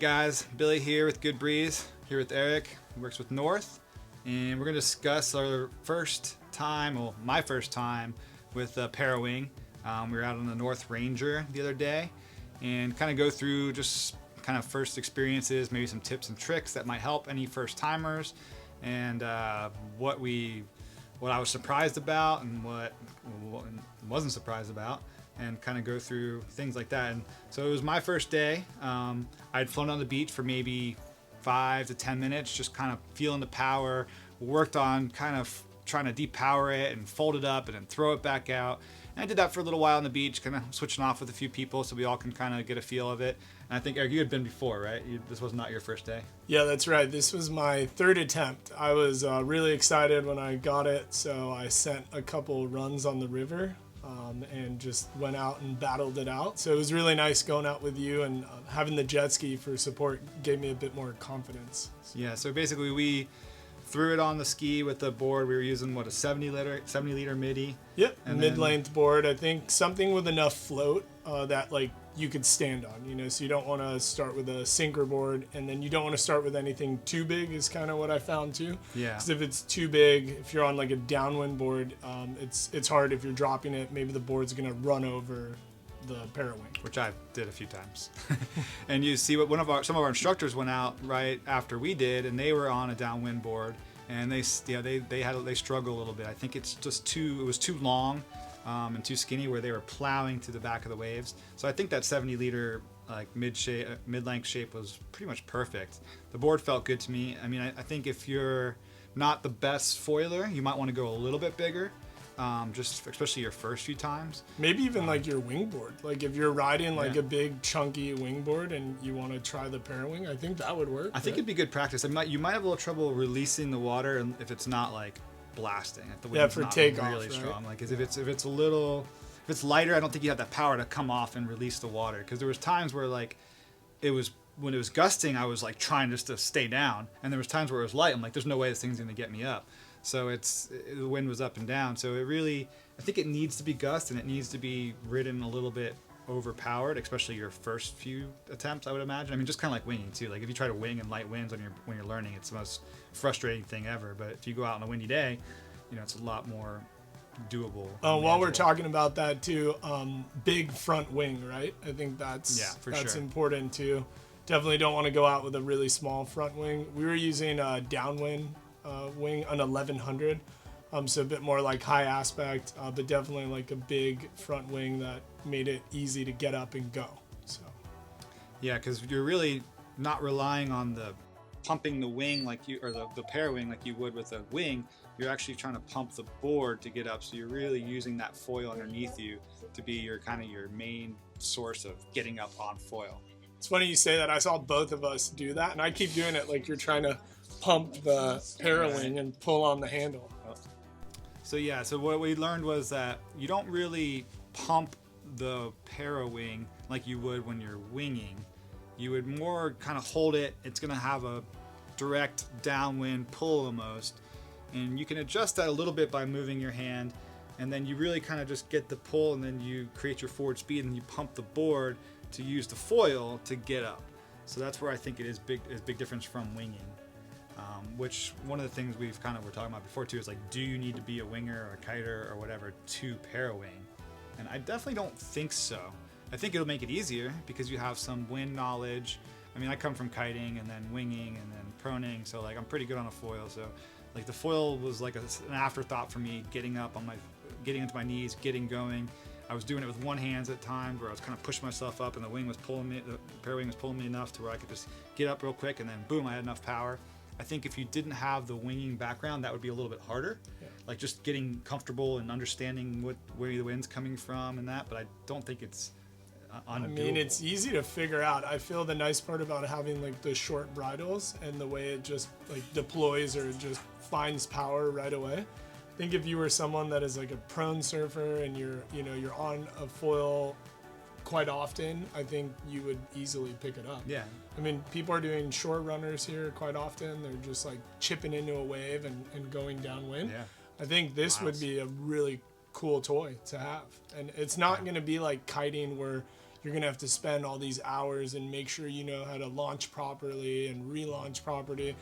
guys, Billy here with Good Breeze, here with Eric, who works with North, and we're going to discuss our first time, well, my first time with Parawing. We were out on the North Ranger the other day and kind of go through just kind of first experiences, maybe some tips and tricks that might help any first timers, and what I was surprised about and what wasn't surprised about, and kind of go through things like that. And so it was my first day. I'd flown on the beach for maybe 5 to 10 minutes, just kind of feeling the power, worked on kind of trying to depower it and fold it up and then throw it back out. And I did that for a little while on the beach, kind of switching off with a few people so we all can kind of get a feel of it. And I think, Eric, you had been before, right? This was not your first day. Yeah, that's right. This was my third attempt. I was really excited when I got it, so I sent a couple runs on the river and just went out and battled it out. So it was really nice going out with you, and having the jet ski for support gave me a bit more confidence. Yeah, so basically we threw it on the ski with the board. We were using, what, a 70 liter MIDI? Yep, and mid-length board. I think something with enough float that like you could stand on, you know, so you don't want to start with a sinker board, and then you don't want to start with anything too big is kind of what I found too. Yeah. Because if it's too big, if you're on like a downwind board, it's hard. If you're dropping it, maybe the board's going to run over the Parawing. Which I did a few times. And you see what some of our instructors went out right after we did, and they were on a downwind board, and they struggle a little bit. I think it was too long and too skinny, where they were plowing to the back of the waves. So I think that 70 liter like mid-length shape was pretty much perfect. The board felt good to me. I mean, I think if you're not the best foiler, you might want to go a little bit bigger. Just especially your first few times. Maybe even like your wingboard. Like if you're riding like a big chunky wingboard and you want to try the Parawing, I think that would work. I think it'd be good practice. You might have a little trouble releasing the water if it's not like blasting. If the wind's not takeoff, really right? strong. Like if it's lighter, I don't think you have that power to come off and release the water. Because there was times where like when it was gusting, I was like trying just to stay down, and there was times where it was light. I'm like, there's no way this thing's gonna get me up. So the wind was up and down. So I think it needs to be gust, and it needs to be ridden a little bit overpowered, especially your first few attempts, I would imagine. I mean, just kind of like winging too. Like if you try to wing in light winds when you're learning, it's the most frustrating thing ever. But if you go out on a windy day, you know, it's a lot more doable. While we're talking about that too, big front wing, right? I think that's sure. important too. Definitely don't want to go out with a really small front wing. We were using a downwind wing, an 1100, so a bit more like high aspect, but definitely like a big front wing that made it easy to get up and go. So yeah, because you're really not relying on the pumping the wing or the Parawing like you would with a wing. You're actually trying to pump the board to get up, so you're really using that foil underneath you to be your main source of getting up on foil. It's funny you say that. I saw both of us do that, and I keep doing it like you're trying to pump the Parawing and pull on the handle. So what we learned was that you don't really pump the Parawing like you would when you're winging. You would more kind of hold it. It's going to have a direct downwind pull almost, and you can adjust that a little bit by moving your hand, and then you really kind of just get the pull, and then you create your forward speed, and you pump the board to use the foil to get up. So that's where I think it is big difference from winging. Which one of the things we're talking about before too is like, do you need to be a winger or a kiter or whatever to Parawing? And I definitely don't think so. I think it'll make it easier because you have some wind knowledge. I mean, I come from kiting and then winging and then proning, so like I'm pretty good on a foil. So like the foil was like an afterthought for me, getting into my knees, getting going. I was doing it with one hand at times where I was kind of pushing myself up, and the Parawing was pulling me enough to where I could just get up real quick, and then boom, I had enough power. I think if you didn't have the winging background, that would be a little bit harder. Yeah. Like just getting comfortable and understanding where the wind's coming from and that, but I don't think it's undoable. I mean, it's easy to figure out. I feel the nice part about having like the short bridles and the way it just like deploys or just finds power right away. I think if you were someone that is like a prone surfer and you're on a foil quite often, I think you would easily pick it up. Yeah. I mean, people are doing shore runners here quite often. They're just like chipping into a wave and going downwind. Yeah. I think this would be a really cool toy to have. And it's not going to be like kiting where you're going to have to spend all these hours and make sure you know how to launch properly and relaunch properly.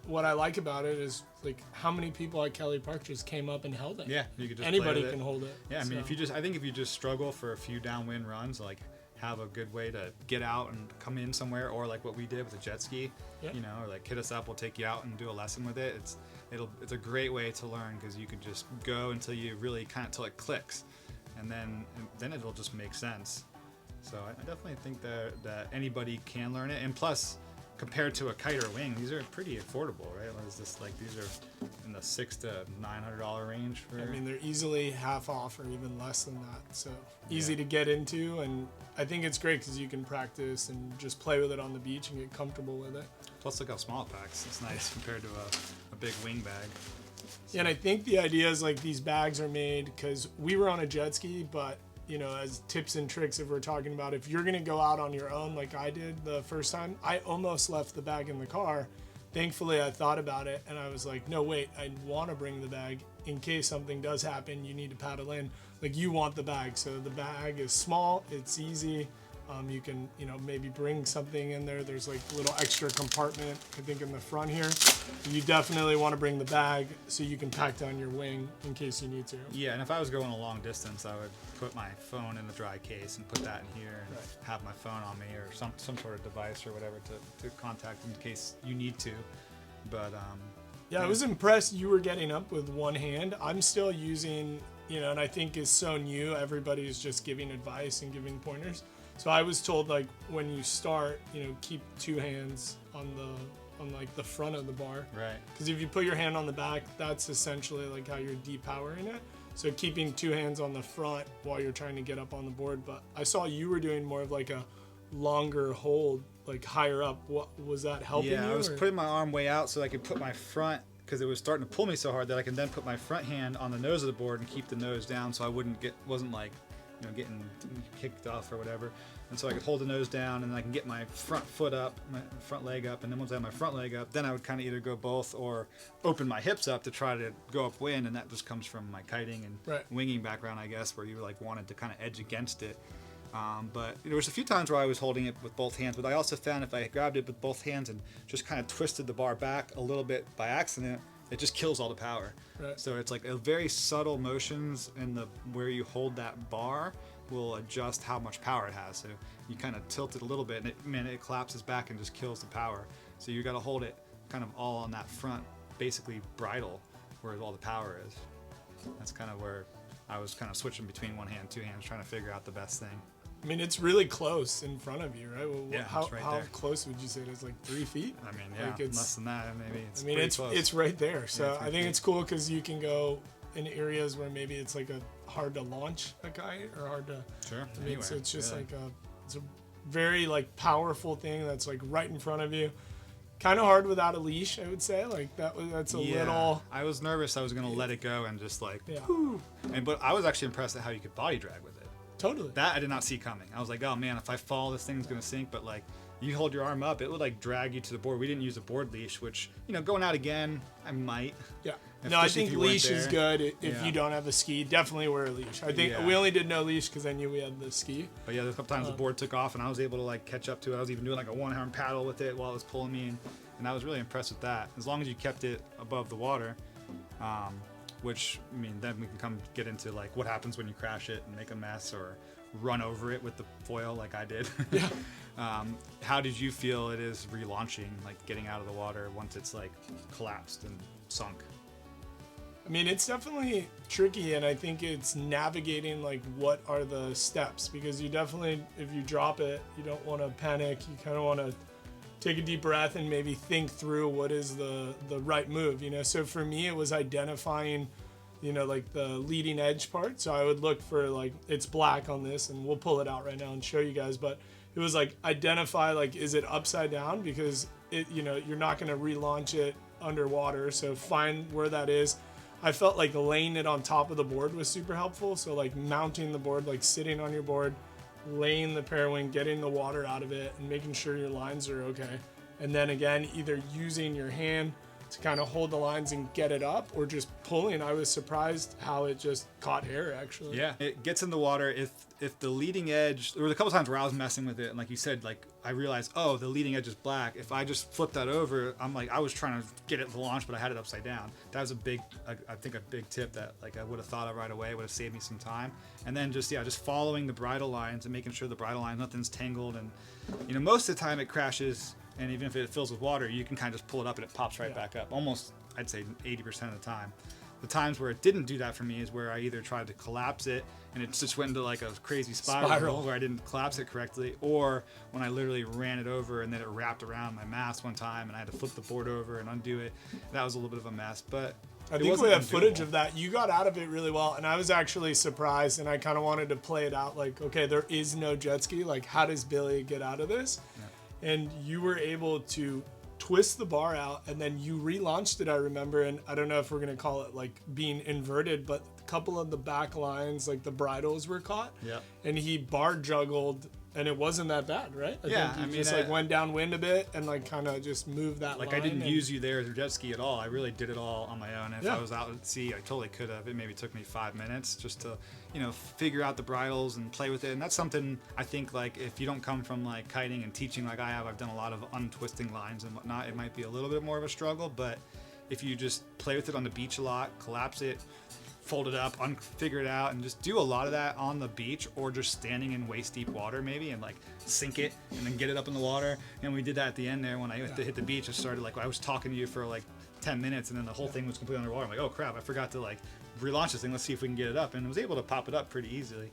What I like about it is like how many people at Kelly Park just came up and held it. Yeah, you could just anybody play with can hold it. Yeah, I mean, So. I think if you just struggle for a few downwind runs, like have a good way to get out and come in somewhere, or like what we did with the jet ski, Yeah. you know, or like hit us up, we'll take you out and do a lesson with it. It's a great way to learn because you can just go until you really till it clicks, and then it'll just make sense. So I definitely think that anybody can learn it, and plus, compared to a kite or wing, these are pretty affordable, right? What is this, like, these are in the $600 to $900 range for. I mean, they're easily half off or even less than that. So easy Yeah. to get into, and I think it's great because you can practice and just play with it on the beach and get comfortable with it. Plus, look how small it packs. It's nice compared to a big wing bag. Yeah, and I think the idea is like these bags are made because we were on a jet ski, but you know, as tips and tricks, if we're talking about if you're gonna go out on your own like I did the first time, I almost left the bag in the car. Thankfully, I thought about it and I was like, no, wait, I want to bring the bag in case something does happen. You need to paddle in. Like, you want the bag. So the bag is small, it's easy. You can, you know, maybe bring something in there. There's like a little extra compartment, I think, in the front here. You definitely want to bring the bag so you can pack down your wing in case you need to. Yeah, and if I was going a long distance, I would put my phone in the dry case and put that in here and have my phone on me or some sort of device or whatever to contact in case you need to. But yeah, I was impressed you were getting up with one hand. I'm still using, you know, and I think is so new. Everybody's just giving advice and giving pointers. So I was told, like, when you start, you know, keep two hands on like the front of the bar. right. Because if you put your hand on the back, that's essentially like how you're depowering it. So keeping two hands on the front while you're trying to get up on the board. But I saw you were doing more of like a longer hold, like higher up. What was that helping you? Yeah, I was or? putting my arm way out so I could put my front, because it was starting to pull me so hard that I can then put my front hand on the nose of the board and keep the nose down so I wasn't like, you know, getting kicked off or whatever. And so I could hold the nose down and I can get my front foot up, my front leg up, and then once I have my front leg up, then I would kind of either go both or open my hips up to try to go upwind, and that just comes from my kiting and winging background, I guess, where you like wanted to kind of edge against it. But there was a few times where I was holding it with both hands, but I also found if I grabbed it with both hands and just kind of twisted the bar back a little bit by accident, it just kills all the power. Right. So it's like a very subtle motions in the where you hold that bar will adjust how much power it has. So you kind of tilt it a little bit and it collapses back and just kills the power. So you got to hold it kind of all on that front, basically bridle, where all the power is. That's kind of where I was kind of switching between one hand, two hands, trying to figure out the best thing. I mean, it's really close in front of you, right? Well, Yeah, how it's right there. close would you say it is? Like 3 feet? I mean, yeah, Like, it's- less than that, maybe. It's I mean, pretty close. it's right there. So Yeah, it's I right think there. it's cool because you can go in areas where maybe it's like hard to launch a kite or hard to. Sure. I mean, Anywhere, so it's just really. like it's a very like powerful thing that's like right in front of you. Kind of hard without a leash, I would say. Like that's a little. I was nervous I was gonna let it go and just like, Yeah. whew. But I was actually impressed at how you could body drag with it. Totally. That I did not see coming. I was like, oh man, if I fall, this thing's gonna sink. But like, you hold your arm up, it would like drag you to the board. We didn't use a board leash, which, you know, going out again, I might. Yeah. No, I Especially if think you weren't leash is there. good if Yeah. you don't have a ski. Definitely wear a leash. I think Yeah. we only did no leash because I knew we had the ski. But yeah, there's a couple times the board took off and I was able to like catch up to it. I was even doing like a one-arm paddle with it while it was pulling me, and I was really impressed with that. As long as you kept it above the water, which, I mean, then we can get into like what happens when you crash it and make a mess or run over it with the foil like I did. Yeah. How did you feel it is relaunching, like getting out of the water once it's like collapsed and sunk? I mean, it's definitely tricky, and I think it's navigating like what are the steps, because you definitely, if you drop it, you don't want to panic. You kind of want to take a deep breath and maybe think through what is the right move, you know? So for me, it was identifying, you know, like the leading edge part. So I would look for like, it's black on this, and we'll pull it out right now and show you guys, but it was like identify, like, is it upside down? Because it, you know, you're not going to relaunch it underwater. So find where that is. I felt like laying it on top of the board was super helpful. So like mounting the board, like sitting on your board, laying the Parawing, getting the water out of it, and making sure your lines are okay. And then again, either using your hand to kind of hold the lines and get it up, or just pulling. I was surprised how it just caught air, actually. Yeah, it gets in the water. If the leading edge, there was a couple times where I was messing with it, and like you said, like I realized, oh, the leading edge is black. If I just flip that over, I'm like, I was trying to get it to launch, but I had it upside down. That was I think a big tip that like I would have thought of right away, would have saved me some time. And then just following the bridle lines and making sure the bridle lines, nothing's tangled. And most of the time it crashes, and even if it fills with water, you can kind of just pull it up and it pops right back up. Almost, I'd say 80% of the time. The times where it didn't do that for me is where I either tried to collapse it and it just went into like a crazy spiral where I didn't collapse it correctly, or when I literally ran it over and then it wrapped around my mast one time and I had to flip the board over and undo it. That was a little bit of a mess, but I think we have footage of that. You got out of it really well, and I was actually surprised, and I kind of wanted to play it out like, okay, there is no jet ski. Like, how does Billy get out of this? Yeah. And you were able to twist the bar out, and then you relaunched it, I remember, and I don't know if we're going to call it like being inverted, but a couple of the back lines, like the bridles were caught. Yeah. And he bar juggled, and it wasn't that bad, right? I think he just like went downwind a bit and like kind of just moved that line. Like I didn't use you there as a jet ski at all. I really did it all on my own. If I was out at sea, I totally could have. It maybe took me 5 minutes just to, figure out the bridles and play with it. And that's something I think, like, if you don't come from like kiting and teaching like I have, I've done a lot of untwisting lines and whatnot, it might be a little bit more of a struggle. But if you just play with it on the beach a lot, collapse it, fold it up, figure it out, and just do a lot of that on the beach or just standing in waist deep water maybe and like sink it and then get it up in the water. And we did that at the end there when I hit the beach. I started like, I was talking to you for like 10 minutes and then the whole thing was completely underwater. I'm like, oh crap, I forgot to like relaunch this thing. Let's see if we can get it up, and I was able to pop it up pretty easily.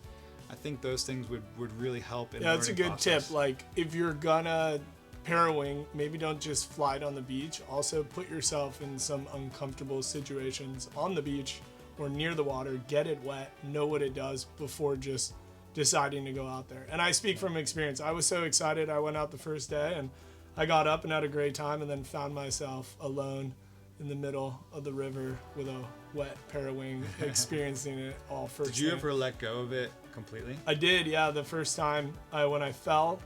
I think those things would really help in that's a good process. tip. Like, if you're gonna Parawing, maybe don't just fly it on the beach. Also put yourself in some uncomfortable situations on the beach or near the water, get it wet, know what it does before just deciding to go out there. And I speak from experience. I was so excited. I went out the first day and I got up and had a great time, and then found myself alone in the middle of the river with a wet Parawing, experiencing it all first. Did you ever let go of it completely? I did, yeah. The first time when I fell,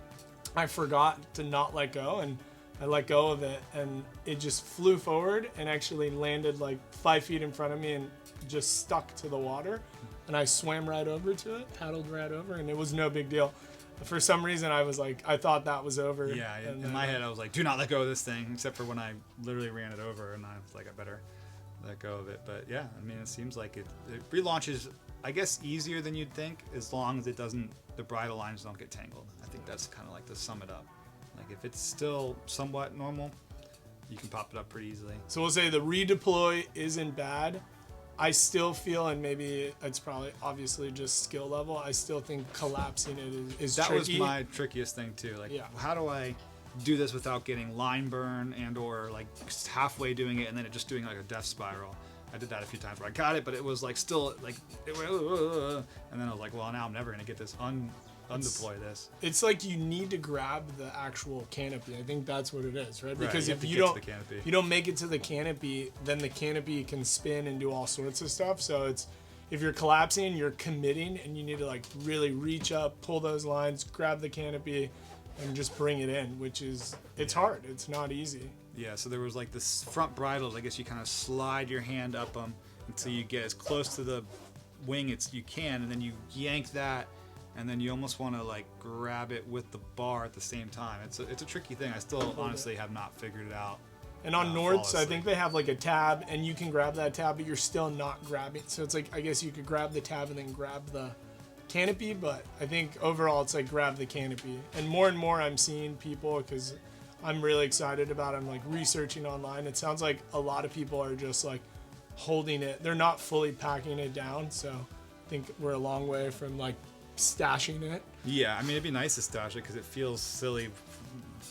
I forgot to not let go, and I let go of it, and it just flew forward and actually landed like 5 feet in front of me and just stuck to the water. And I swam right over to it, paddled right over, and it was no big deal. For some reason, I was like, I thought that was over. Yeah, in my head, I was like, do not let go of this thing, except for when I literally ran it over, and I was like, I better let go of it. But yeah, I mean, it seems like it relaunches, I guess, easier than you'd think, as long as the bridle lines don't get tangled. I think that's kind of like to sum it up. Like, if it's still somewhat normal, you can pop it up pretty easily. So we'll say the redeploy isn't bad. I still feel, and maybe it's probably obviously just skill level, I still think collapsing it is that tricky. Was my trickiest thing too. Like, how do I do this without getting line burn and or like halfway doing it and then it just doing like a death spiral? I did that a few times where I got it, but it was like still like, and then I was like, well, now I'm never gonna get this undeploy this. It's like you need to grab the actual canopy. I think that's what it is, right? Because if you don't make it to the canopy, then the canopy can spin and do all sorts of stuff. So it's, if you're collapsing, you're committing, and you need to like really reach up, pull those lines, grab the canopy, and just bring it in, which is, it's hard. It's not easy. Yeah, so there was like this front bridles. I guess you kind of slide your hand up them until you get as close to the wing as you can, and then you yank that, and then you almost want to like grab it with the bar at the same time. It's a tricky thing. I still honestly have not figured it out. And on Nords, I think they have like a tab, and you can grab that tab, but you're still not grabbing. So it's like, I guess you could grab the tab and then grab the canopy, but I think overall it's like grab the canopy. And more I'm seeing people, because I'm really excited about it, I'm like researching online. It sounds like a lot of people are just like holding it. They're not fully packing it down. So I think we're a long way from like stashing it. Yeah, I mean, it'd be nice to stash it because it feels silly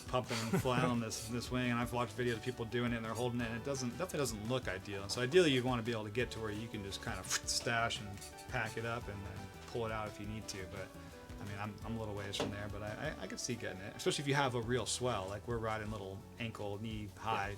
pumping and flailing this wing, and I've watched videos of people doing it and they're holding it, and it definitely doesn't look ideal. So ideally you'd want to be able to get to where you can just kind of stash and pack it up and then pull it out if you need to. But I mean, I'm a little ways from there, but I could see getting it, especially if you have a real swell, like we're riding little ankle, knee high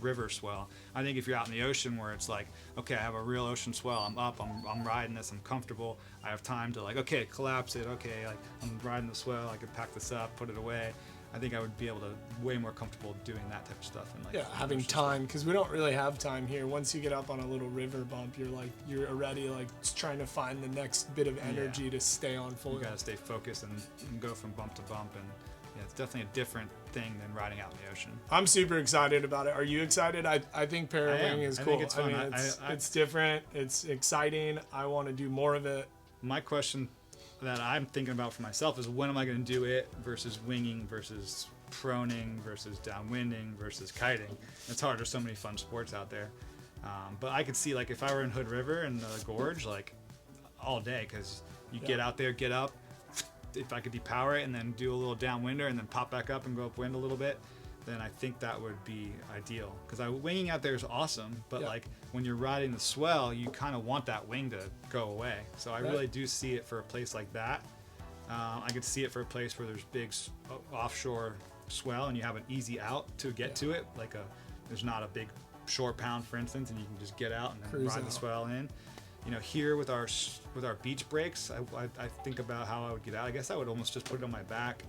river swell. I think if you're out in the ocean where it's like, okay, I have a real ocean swell, I'm up, I'm riding this, I'm comfortable, I have time to like, okay, collapse it, okay, like I'm riding the swell, I can pack this up, put it away. I think I would be able to way more comfortable doing that type of stuff. And like Yeah, having time, because we don't really have time here. Once you get up on a little river bump, you're already like trying to find the next bit of energy to stay on full. You gotta stay focused and go from bump to bump, and yeah, it's definitely a different thing than riding out in the ocean. I'm super excited about it. Are you excited? I think Parawing is cool. I think it's fun. It's different. It's exciting. I want to do more of it. My question that I'm thinking about for myself is, when am I going to do it versus winging versus proning versus downwinding versus kiting? It's hard. There's so many fun sports out there. But I could see, like, if I were in Hood River in the gorge, like, all day, because you get out there, get up. If I could depower it and then do a little downwinder and then pop back up and go upwind a little bit, then I think that would be ideal. Because winging out there is awesome, but like when you're riding the swell, you kind of want that wing to go away. So I really do see it for a place like that. I could see it for a place where there's big offshore swell and you have an easy out to get to it. Like there's not a big shore pound, for instance, and you can just get out and then ride the swell in. You know, here with our beach breaks, I think about how I would get out. I guess I would almost just put it on my back,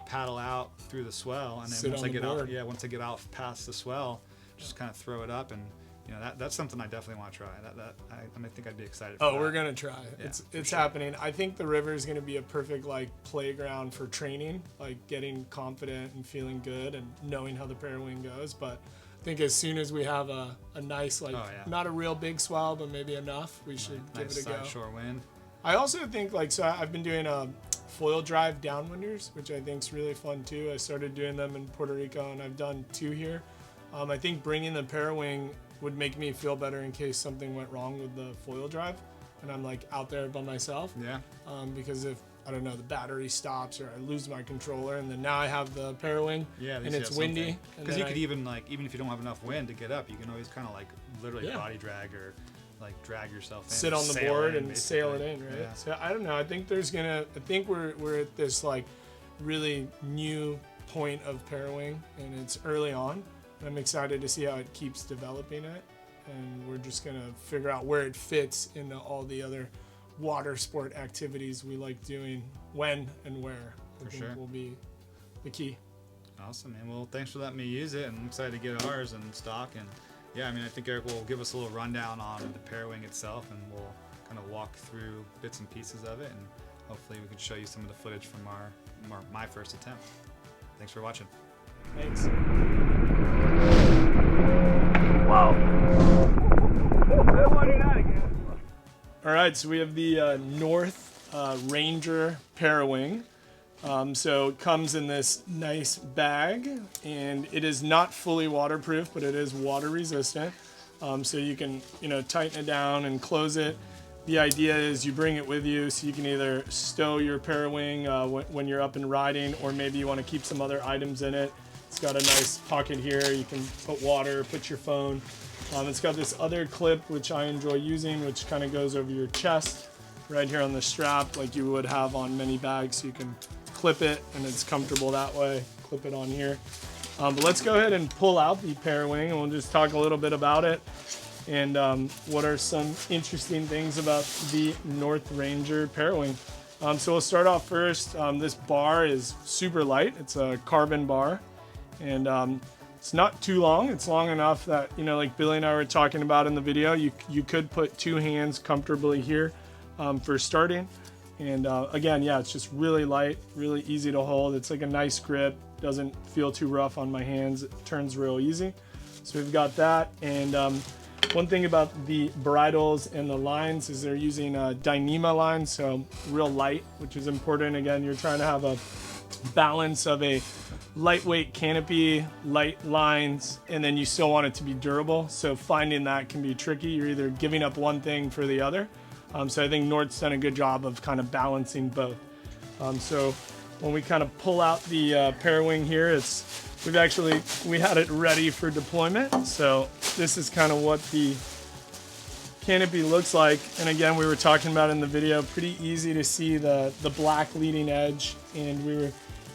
paddle out through the swell, and then once I get out past the swell, just kind of throw it up, and you know that's something I definitely want to try. I think I'd be excited for that. We're gonna try. Yeah, it's happening. I think the river is gonna be a perfect like playground for training, like getting confident and feeling good and knowing how the Parawing goes. But I think as soon as we have a nice, like, not a real big swell, but maybe enough, we should give it a go. Nice shore wind. I also think, like, so I've been doing foil drive downwinders, which I think is really fun too. I started doing them in Puerto Rico, and I've done 2 here. I think bringing the Parawing would make me feel better in case something went wrong with the foil drive, and I'm like out there by myself. Yeah. Because if, I don't know, the battery stops or I lose my controller, and then now I have the Parawing, and it's windy. Because you could even if you don't have enough wind to get up, you can always kind of like literally body drag or like drag yourself in. Sit on the board and sail it in, right? Yeah. So I don't know. I think we're at this like really new point of Parawing, and it's early on. I'm excited to see how it keeps developing it, and we're just gonna figure out where it fits into all the other water sport activities we like doing, when and where. I think will be the key. Awesome, man. Well, thanks for letting me use it, and I'm excited to get ours in stock. And yeah, I mean, I think Eric will give us a little rundown on the Parawing itself, and we'll kind of walk through bits and pieces of it, and hopefully we can show you some of the footage from my first attempt. Thanks for watching. Thanks. Wow. I don't want to do that again. All right, so we have the North Ranger Parawing. So it comes in this nice bag, and it is not fully waterproof, but it is water resistant. So you can, tighten it down and close it. The idea is you bring it with you, so you can either stow your Parawing when you're up and riding, or maybe you want to keep some other items in it. It's got a nice pocket here. You can put water, put your phone. It's got this other clip, which I enjoy using, which kind of goes over your chest right here on the strap, like you would have on many bags. So you can clip it, and it's comfortable that way. Clip it on here. But let's go ahead and pull out the Parawing, and we'll just talk a little bit about it and what are some interesting things about the North Ranger Parawing. So we'll start off first. This bar is super light. It's a carbon bar, and it's not too long. It's long enough that, like Billy and I were talking about in the video, you could put 2 hands comfortably here for starting. And again, it's just really light, really easy to hold. It's like a nice grip, doesn't feel too rough on my hands. It turns real easy. So we've got that. And one thing about the bridles and the lines is they're using Dyneema lines, so real light, which is important. Again, you're trying to have a balance of a lightweight canopy, light lines, and then you still want it to be durable. So finding that can be tricky. You're either giving up one thing for the other. So I think North's done a good job of kind of balancing both. So when we kind of pull out the Parawing here, we had it ready for deployment. So this is kind of what the canopy looks like. And again, we were talking about in the video, pretty easy to see the black leading edge. And we were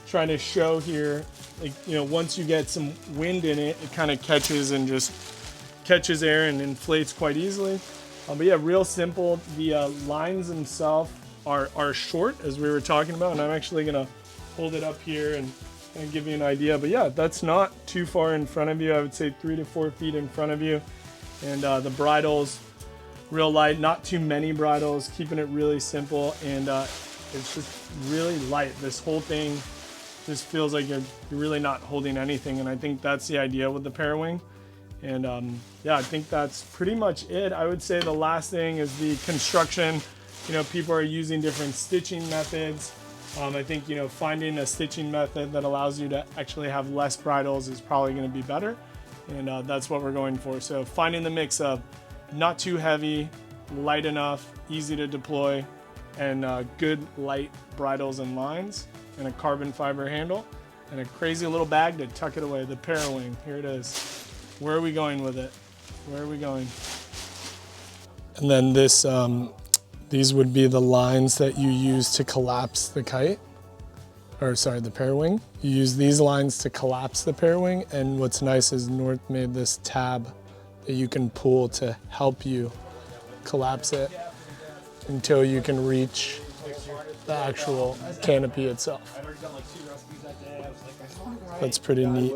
trying to show here, like, once you get some wind in it, it kind of catches air and inflates quite easily. But yeah, real simple. The lines themselves are short, as we were talking about, and I'm actually gonna hold it up here and and give you an idea. But yeah, that's not too far in front of you. I would say 3 to 4 feet in front of you. And the bridles, real light, not too many bridles, keeping it really simple. And it's just really light. This whole thing just feels like you're really not holding anything. And I think that's the idea with the Parawing. And yeah, I think that's pretty much it. I would say the last thing is the construction. You know, people are using different stitching methods. I think, you know, finding a stitching method that allows you to actually have less bridles is probably going to be better. And that's what we're going for. So finding the mix of not too heavy, light enough, easy to deploy, and good light bridles and lines, and a carbon fiber handle, and a crazy little bag to tuck it away. The Parawing, here it is. Where are we going with it? Where are we going? And then this, these would be the lines that you use to collapse the kite, or sorry, the Parawing. You use these lines to collapse the Parawing, and what's nice is North made this tab that you can pull to help you collapse it until you can reach the actual canopy itself. That's pretty neat.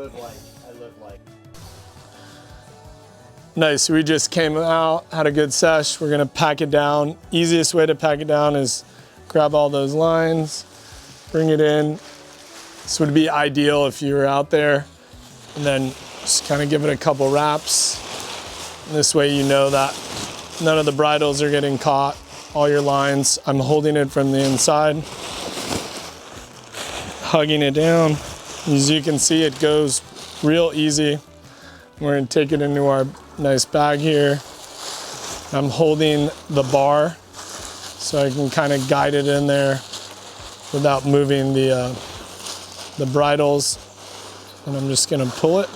Nice, we just came out, had a good sesh. We're gonna pack it down. Easiest way to pack it down is grab all those lines, bring it in. This would be ideal if you were out there, and then just kind of give it a couple wraps. And this way you know that none of the bridles are getting caught, all your lines. I'm holding it from the inside, hugging it down. As you can see, it goes real easy. We're gonna take it into our nice bag here. I'm holding the bar so I can kind of guide it in there without moving the bridles. And I'm just gonna pull it.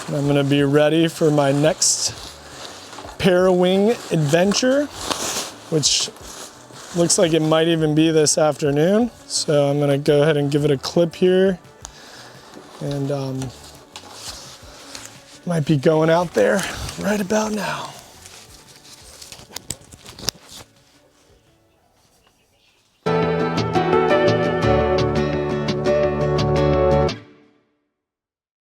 And I'm gonna be ready for my next Parawing adventure, which looks like it might even be this afternoon. So I'm gonna go ahead and give it a clip here. And might be going out there right about now.